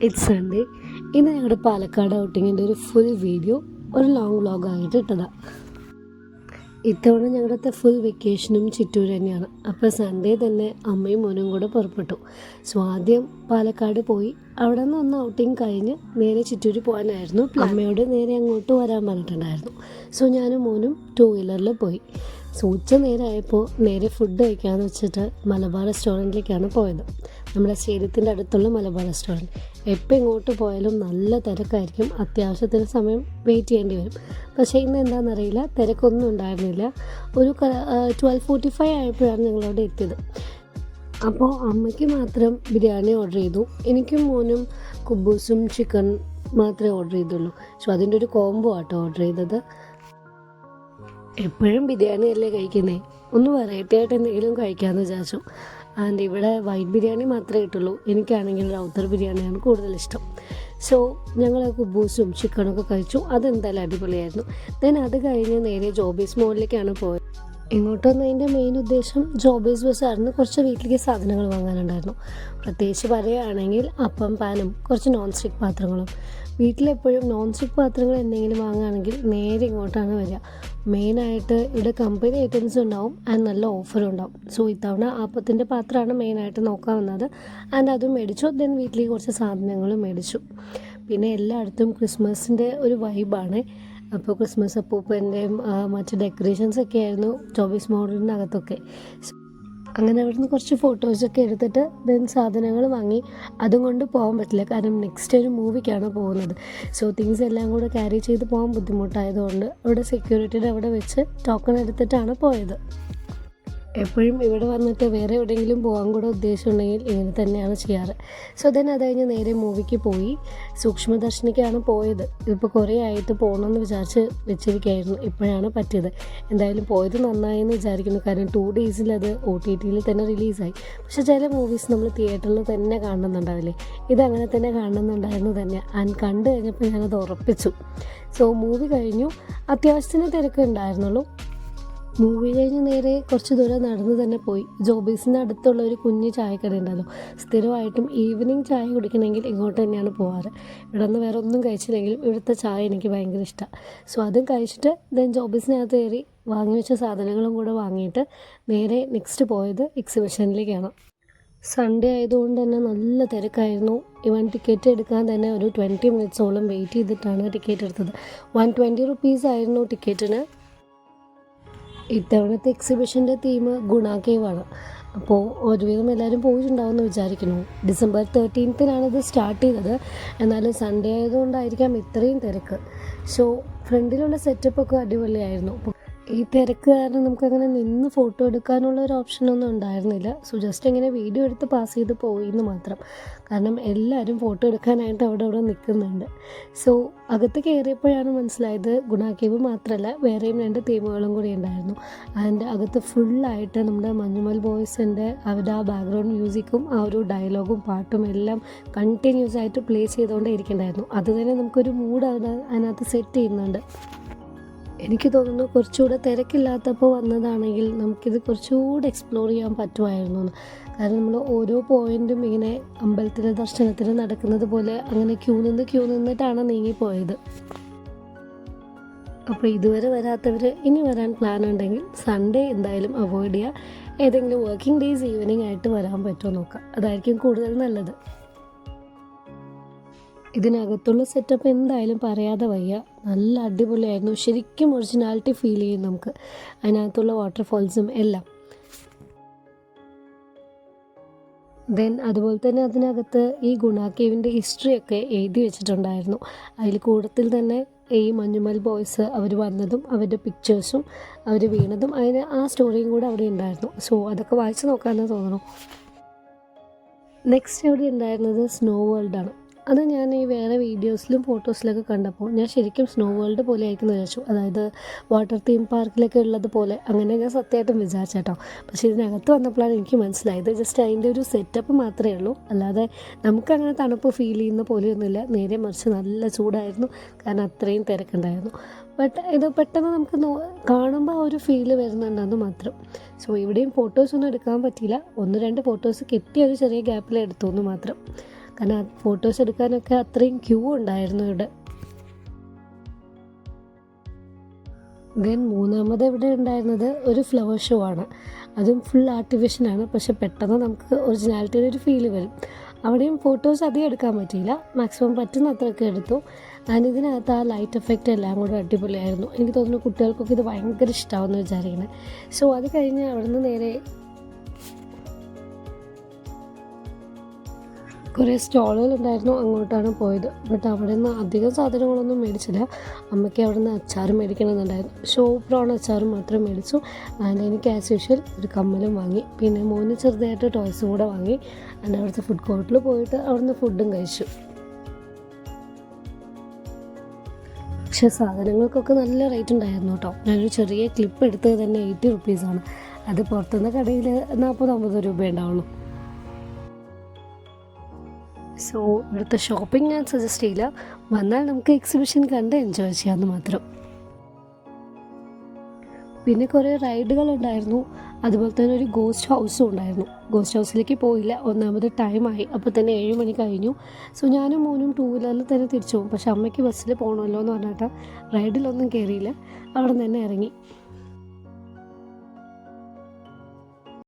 It's Sunday. ഇന്ന് ഞങ്ങളുടെ പാലക്കാട് ഔട്ടിങ്ങിൻ്റെ ഒരു ഫുൾ വീഡിയോ ഒരു ലോങ് വ്ളോഗായിട്ട് ഇട്ടതാണ്. ഇത്തവണ ഞങ്ങളുടെ ഫുൾ വെക്കേഷനും ചിറ്റൂർ തന്നെയാണ്. അപ്പോൾ സൺഡേ തന്നെ അമ്മയും മോനും കൂടെ പുറപ്പെട്ടു. സോ ആദ്യം പാലക്കാട് പോയി അവിടെ നിന്ന് ഒന്ന് ഔട്ടിങ് കഴിഞ്ഞ് നേരെ ചിറ്റൂർ പോകാനായിരുന്നു. അമ്മയോട് നേരെ അങ്ങോട്ട് വരാൻ പറഞ്ഞിട്ടുണ്ടായിരുന്നു. സോ ഞാനും മോനും 2 വീലറിൽ പോയി. സോ ഉച്ച നേരമായപ്പോൾ നേരെ ഫുഡ് കഴിക്കാമെന്ന് വെച്ചിട്ട് മലബാർ റെസ്റ്റോറൻറ്റിലേക്കാണ് പോയത്. നമ്മുടെ സ്റ്റേഡിയത്തിൻ്റെ അടുത്തുള്ള മലബാർ റെസ്റ്റോറൻറ്റ്. എപ്പോൾ ഇങ്ങോട്ട് പോയാലും നല്ല തിരക്കായിരിക്കും. അത്യാവശ്യത്തിന് സമയം വെയിറ്റ് ചെയ്യേണ്ടി വരും. പക്ഷേ ഇന്ന് എന്താണെന്നറിയില്ല, തിരക്കൊന്നും ഉണ്ടായിരുന്നില്ല. ഒരു 12:45 ആയപ്പോഴാണ് ഞങ്ങളവിടെ എത്തിയത്. അപ്പോൾ അമ്മയ്ക്ക് മാത്രം ബിരിയാണി ഓർഡർ ചെയ്തു. എനിക്കും മോനും കുബൂസും ചിക്കൻ മാത്രമേ ഓർഡർ ചെയ്തുള്ളൂ. സോ അതിൻ്റെ ഒരു കോംബോ ആട്ടോ ഓർഡർ ചെയ്തത്. എപ്പോഴും ബിരിയാണി അല്ലേ കഴിക്കുന്നേ, ഒന്ന് വെറൈറ്റി ആയിട്ട് എന്തെങ്കിലും കഴിക്കാമെന്ന് വിചാരിച്ചു. ആൻഡ് ഇവിടെ വൈറ്റ് ബിരിയാണി മാത്രമേ കിട്ടുള്ളൂ. എനിക്കാണെങ്കിൽ റൗത്തർ ബിരിയാണിയാണ് കൂടുതൽ ഇഷ്ടം. സോ ഞങ്ങൾ കുബൂസും ചിക്കനൊക്കെ കഴിച്ചു. അതെന്തായാലും അടിപൊളിയായിരുന്നു. ദെൻ അത് കഴിഞ്ഞ് നേരെ ജോബീസ് മോളിലേക്കാണ് പോയത്. ഇങ്ങോട്ട് വന്നതിൻ്റെ മെയിൻ ഉദ്ദേശം ജോബീസ് ബസ്സായിരുന്നു. കുറച്ച് വീട്ടിലേക്ക് സാധനങ്ങൾ വാങ്ങാനുണ്ടായിരുന്നു. പ്രത്യേകിച്ച് പറയുകയാണെങ്കിൽ അപ്പം പാനും കുറച്ച് നോൺ സ്റ്റിക്ക് പാത്രങ്ങളും. വീട്ടിലെപ്പോഴും നോൺ സ്റ്റിക്ക് പാത്രങ്ങൾ എന്തെങ്കിലും വാങ്ങുകയാണെങ്കിൽ നേരെ ഇങ്ങോട്ടാണ് വരിക. മെയിനായിട്ട് ഇവിടെ കമ്പനി ഐറ്റംസ് ഉണ്ടാവും ആൻഡ് നല്ല ഓഫറും ഉണ്ടാവും. സോ ഇത്തവണ അപ്പത്തിൻ്റെ പാത്രമാണ് മെയിനായിട്ട് നോക്കാൻ വന്നത്. ആൻഡ് അതും മേടിച്ചു. ദെൻ വീട്ടിലേക്ക് കുറച്ച് സാധനങ്ങളും മേടിച്ചു. പിന്നെ എല്ലായിടത്തും ക്രിസ്മസിൻ്റെ ഒരു വൈബാണ്. അപ്പോൾ ക്രിസ്മസ് അപ്പൂപ്പൻ്റെയും മറ്റ് ഡെക്കറേഷൻസൊക്കെ ആയിരുന്നു ജോബീസ് മോളിനകത്തൊക്കെ. അങ്ങനെ അവിടുന്ന് കുറച്ച് ഫോട്ടോസൊക്കെ എടുത്തിട്ട് ദെൻ സാധനങ്ങൾ വാങ്ങി. അതും കൊണ്ട് പോകാൻ പറ്റില്ല, കാരണം നെക്സ്റ്റ് ഒരു മൂവിക്കാണ് പോകുന്നത്. സോ തിങ്സ് എല്ലാം കൂടെ ക്യാരി ചെയ്ത് പോകാൻ ബുദ്ധിമുട്ടായതുകൊണ്ട് അവിടെ സെക്യൂരിറ്റിയുടെ അവിടെ വെച്ച് ടോക്കൺ എടുത്തിട്ടാണ് പോയത്. എപ്പോഴും ഇവിടെ വന്നിട്ട് വേറെ എവിടെയെങ്കിലും പോകാൻ കൂടെ ഉദ്ദേശമുണ്ടെങ്കിൽ ഇങ്ങനെ തന്നെയാണ് ചെയ്യാറ്. സോ ദെൻ അത് കഴിഞ്ഞ് നേരെ മൂവിക്ക് പോയി. സൂക്ഷ്മദർശനിക്കാണ് പോയത്. ഇപ്പോൾ കുറേ ആയിട്ട് പോകണമെന്ന് വിചാരിച്ച് വെച്ചിരിക്കുകയായിരുന്നു. ഇപ്പോഴാണ് പറ്റിയത്. എന്തായാലും പോയത് നന്നായെന്ന് വിചാരിക്കുന്നു, കാരണം 2 ഡേയ്സിൽ അത് OTTയിൽ തന്നെ റിലീസായി. പക്ഷേ ചില മൂവീസ് നമ്മൾ തിയേറ്ററിൽ തന്നെ കാണുന്നുണ്ടാവില്ലേ, ഇതങ്ങനെ തന്നെ കാണുന്നുണ്ടായിരുന്നു തന്നെ. ആൻഡ് കണ്ടു കഴിഞ്ഞപ്പോൾ ഞാനത് ഉറപ്പിച്ചു. സോ മൂവി കഴിഞ്ഞു. അത്യാവശ്യത്തിന് തിരക്ക് ഉണ്ടായിരുന്നുള്ളൂ. മൂവി കഴിഞ്ഞ് നേരെ കുറച്ച് ദൂരം നടന്ന് തന്നെ പോയി. ജോബീസിൻ്റെ അടുത്തുള്ള ഒരു കുഞ്ഞ് ചായക്കട ഉണ്ടല്ലോ, സ്ഥിരമായിട്ടും ഈവനിങ് ചായ കുടിക്കണമെങ്കിൽ ഇങ്ങോട്ട് തന്നെയാണ് പോകാറ്. ഇവിടെ നിന്ന് വേറെ ഒന്നും കഴിച്ചില്ലെങ്കിലും ഇവിടുത്തെ ചായ എനിക്ക് ഭയങ്കര ഇഷ്ടമാണ്. സോ അതും കഴിച്ചിട്ട് ദെൻ ജോബീസിനകത്ത് കയറി വാങ്ങി വെച്ച സാധനങ്ങളും കൂടെ വാങ്ങിയിട്ട് നേരെ നെക്സ്റ്റ് പോയത് എക്സിബിഷനിലേക്കാണ്. സൺഡേ ആയതുകൊണ്ട് തന്നെ നല്ല തിരക്കായിരുന്നു. ഇവൻ ടിക്കറ്റ് എടുക്കാൻ തന്നെ ഒരു 20 മിനിറ്റ്സോളം വെയിറ്റ് ചെയ്തിട്ടാണ് ടിക്കറ്റ് എടുത്തത്. 120 റുപ്പീസ് ആയിരുന്നു ടിക്കറ്റിന്. ഇത്തവണത്തെ എക്സിബിഷൻ്റെ തീം ഗുണ കേവാണ്. അപ്പോൾ ഒരുവിധം എല്ലാവരും പോയിട്ടുണ്ടാവുമെന്ന് വിചാരിക്കുന്നു. December 13th ഇത് സ്റ്റാർട്ട് ചെയ്തത്. എന്നാലും സൺഡേ ആയതുകൊണ്ടായിരിക്കാം ഇത്രയും തിരക്ക്. സോ ഫ്രണ്ടിലുള്ള സെറ്റപ്പൊക്കെ അടിപൊളിയായിരുന്നു. ഈ തിരക്ക് കാരണം നമുക്കങ്ങനെ നിന്ന് ഫോട്ടോ എടുക്കാനുള്ള ഒരു ഓപ്ഷനൊന്നും ഉണ്ടായിരുന്നില്ല. സോ ജസ്റ്റ് ഇങ്ങനെ വീഡിയോ എടുത്ത് പാസ് ചെയ്ത് പോയി എന്ന് മാത്രം. കാരണം എല്ലാവരും ഫോട്ടോ എടുക്കാനായിട്ട് അവിടെ നിൽക്കുന്നുണ്ട്. സോ അകത്ത് കയറിയപ്പോഴാണ് മനസ്സിലായത് ഗുണ കേവ് മാത്രമല്ല വേറെയും 2 തീമുകളും കൂടി ഉണ്ടായിരുന്നു. ആൻഡ് അകത്ത് ഫുള്ളായിട്ട് നമ്മുടെ മഞ്ഞുമൽ ബോയ്സിൻ്റെ അവരുടെ ആ ബാക്ക്ഗ്രൗണ്ട് മ്യൂസിക്കും ആ ഒരു ഡയലോഗും പാട്ടും എല്ലാം കണ്ടിന്യൂസ് ആയിട്ട് പ്ലേ ചെയ്തുകൊണ്ടേ ഇരിക്കണ്ടായിരുന്നു. അത് തന്നെ നമുക്കൊരു മൂഡ് അതിനകത്ത് സെറ്റ് ചെയ്യുന്നുണ്ട്. എനിക്ക് തോന്നുന്നു കുറച്ചുകൂടെ തിരക്കില്ലാത്തപ്പോൾ വന്നതാണെങ്കിൽ നമുക്കിത് കുറച്ചുകൂടെ എക്സ്പ്ലോർ ചെയ്യാൻ പറ്റുമായിരുന്നു എന്ന്. കാരണം നമ്മൾ ഓരോ പോയിൻറ്റും ഇങ്ങനെ അമ്പലത്തിലെ ദർശനത്തിന് നടക്കുന്നത് പോലെ അങ്ങനെ ക്യൂ നിന്നിട്ടാണ് നീങ്ങിപ്പോയത്. അപ്പോൾ ഇതുവരെ വരാത്തവർ ഇനി വരാൻ പ്ലാൻ ഉണ്ടെങ്കിൽ സൺഡേ എന്തായാലും അവോയ്ഡ് ചെയ്യുക. ഏതെങ്കിലും വർക്കിംഗ് ഡേയ്സ് ഈവനിങ് ആയിട്ട് വരാൻ പറ്റുമോ നോക്കാം, അതായിരിക്കും കൂടുതൽ നല്ലത്. ഇതിനകത്തുള്ള സെറ്റപ്പ് എന്തായാലും പറയാതെ വയ്യ, നല്ല അടിപൊളിയായിരുന്നു. ശരിക്കും ഒറിജിനാലിറ്റി ഫീൽ ചെയ്യും നമുക്ക് അതിനകത്തുള്ള വാട്ടർഫോൾസും എല്ലാം. ദെൻ അതുപോലെ തന്നെ അതിനകത്ത് ഈ ഗുണ കേവിൻ്റെ ഹിസ്റ്ററിയൊക്കെ എഴുതി വെച്ചിട്ടുണ്ടായിരുന്നു. അതിൽ കൂട്ടത്തിൽ തന്നെ ഈ മഞ്ഞുമൽ ബോയ്സ് അവർ വന്നതും അവരുടെ പിക്ചേഴ്സും അവർ വീണതും അതിന് ആ സ്റ്റോറിയും കൂടെ അവിടെ ഉണ്ടായിരുന്നു. സോ അതൊക്കെ വായിച്ച് നോക്കാമെന്ന് തോന്നുന്നു. നെക്സ്റ്റ് അവിടെ ഉണ്ടായിരുന്നത് സ്നോ വേൾഡാണ്. അത് ഞാൻ ഈ വേറെ വീഡിയോസിലും ഫോട്ടോസിലൊക്കെ കണ്ടപ്പോൾ ഞാൻ ശരിക്കും സ്നോ വേൾഡ് പോലെ ആയിരിക്കും വിചാരിച്ചു. അതായത് വാട്ടർ തീം പാർക്കിലൊക്കെ ഉള്ളത് പോലെ അങ്ങനെ ഞാൻ സത്യമായിട്ടും വിചാരിച്ചേട്ടോ. പക്ഷേ ഇതിനകത്ത് വന്നപ്പോഴാണ് എനിക്ക് മനസ്സിലായത് ജസ്റ്റ് അതിൻ്റെ ഒരു സെറ്റപ്പ് മാത്രമേ ഉള്ളൂ, അല്ലാതെ നമുക്കങ്ങനെ തണുപ്പ് ഫീൽ ചെയ്യുന്ന പോലെയൊന്നുമില്ല. നേരെ മറിച്ച് നല്ല ചൂടായിരുന്നു, കാരണം അത്രയും തിരക്കുണ്ടായിരുന്നു. ബട്ട് ഇത് പെട്ടെന്ന് നമുക്ക് കാണുമ്പോൾ ആ ഒരു ഫീല് വരുന്നുണ്ടെന്ന് മാത്രം. സോ ഇവിടെയും ഫോട്ടോസൊന്നും എടുക്കാൻ പറ്റിയില്ല. 1-2 ഫോട്ടോസ് കിട്ടിയ ഒരു ചെറിയ ഗ്യാപ്പിൽ എടുത്തു എന്ന് മാത്രം. കാരണം ഫോട്ടോസ് എടുക്കാനൊക്കെ അത്രയും ക്യൂ ഉണ്ടായിരുന്നു ഇവിടെ. ദെൻ മൂന്നാമത് ഇവിടെ ഉണ്ടായിരുന്നത് ഒരു ഫ്ലവർ ഷോ ആണ്. അതും ഫുൾ ആർട്ടിഫിഷ്യലാണ്, പക്ഷെ പെട്ടെന്ന് നമുക്ക് ഒറിജിനാലിറ്റിയുടെ ഒരു ഫീല് വരും. അവിടെയും ഫോട്ടോസ് അധികം എടുക്കാൻ പറ്റിയില്ല, മാക്സിമം പറ്റുന്ന അത്രയൊക്കെ എടുത്തു. ആൻഡ് ഇതിനകത്ത് ആ ലൈറ്റ് എഫക്റ്റ് എല്ലാം കൂടെ അടിപൊളിയായിരുന്നു. എനിക്ക് തോന്നുന്നു കുട്ടികൾക്കൊക്കെ ഇത് ഭയങ്കര ഇഷ്ടമാവുമെന്ന് വിചാരിക്കുന്നത്. സോ അത് കഴിഞ്ഞ് അവിടെ നിന്ന് നേരെ കുറേ സ്റ്റോളുകളുണ്ടായിരുന്നു, അങ്ങോട്ടാണ് പോയത്. ബട്ട് അവിടെ നിന്ന് അധികം സാധനങ്ങളൊന്നും മേടിച്ചില്ല. അമ്മയ്ക്ക് അവിടെ നിന്ന് അച്ചാർ മേടിക്കണമെന്നുണ്ടായിരുന്നു. ഷോപ്രോൺ അച്ചാർ മാത്രം മേടിച്ചു. ആൻഡ് എനിക്ക് ആസ് യൂഷ്വൽ ഒരു കമ്മലും വാങ്ങി. പിന്നെ മോന് ചെറുതായിട്ട് ടോയ്സും കൂടെ വാങ്ങി. ആൻഡ് അവിടുത്തെ ഫുഡ് കോർട്ടിൽ പോയിട്ട് അവിടുന്ന് ഫുഡും കഴിച്ചു. പക്ഷേ സാധനങ്ങൾക്കൊക്കെ നല്ല റേറ്റ് ഉണ്ടായിരുന്നു കേട്ടോ. ഞാനൊരു ചെറിയ ക്ലിപ്പ് എടുത്തത് തന്നെ 80 റുപ്പീസാണ്. അത് പുറത്തുനിന്ന് കടയിൽ 40-50 രൂപ ഉണ്ടാവുള്ളൂ. സോ ഇവിടുത്തെ ഷോപ്പിംഗ് ഞാൻ സജസ്റ്റ് ചെയ്യില്ല. വന്നാൽ നമുക്ക് എക്സിബിഷൻ കണ്ട് എൻജോയ് ചെയ്യാമെന്ന് മാത്രം. പിന്നെ കുറേ റൈഡുകളുണ്ടായിരുന്നു. അതുപോലെ തന്നെ ഒരു ഗോസ്റ്റ് ഹൗസും ഉണ്ടായിരുന്നു. ഗോസ്റ്റ് ഹൗസിലേക്ക് പോയില്ല, ഒന്നാമത് ടൈമായി. അപ്പോൾ തന്നെ 7 മണി കഴിഞ്ഞു. സോ ഞാനും മോനും 2 വീലറിൽ തന്നെ തിരിച്ചു പോകും. പക്ഷെ അമ്മയ്ക്ക് ബസ്സിൽ പോകണമല്ലോ എന്ന് പറഞ്ഞിട്ട് റൈഡിലൊന്നും കയറിയില്ല, അവിടെ നിന്ന് തന്നെ ഇറങ്ങി.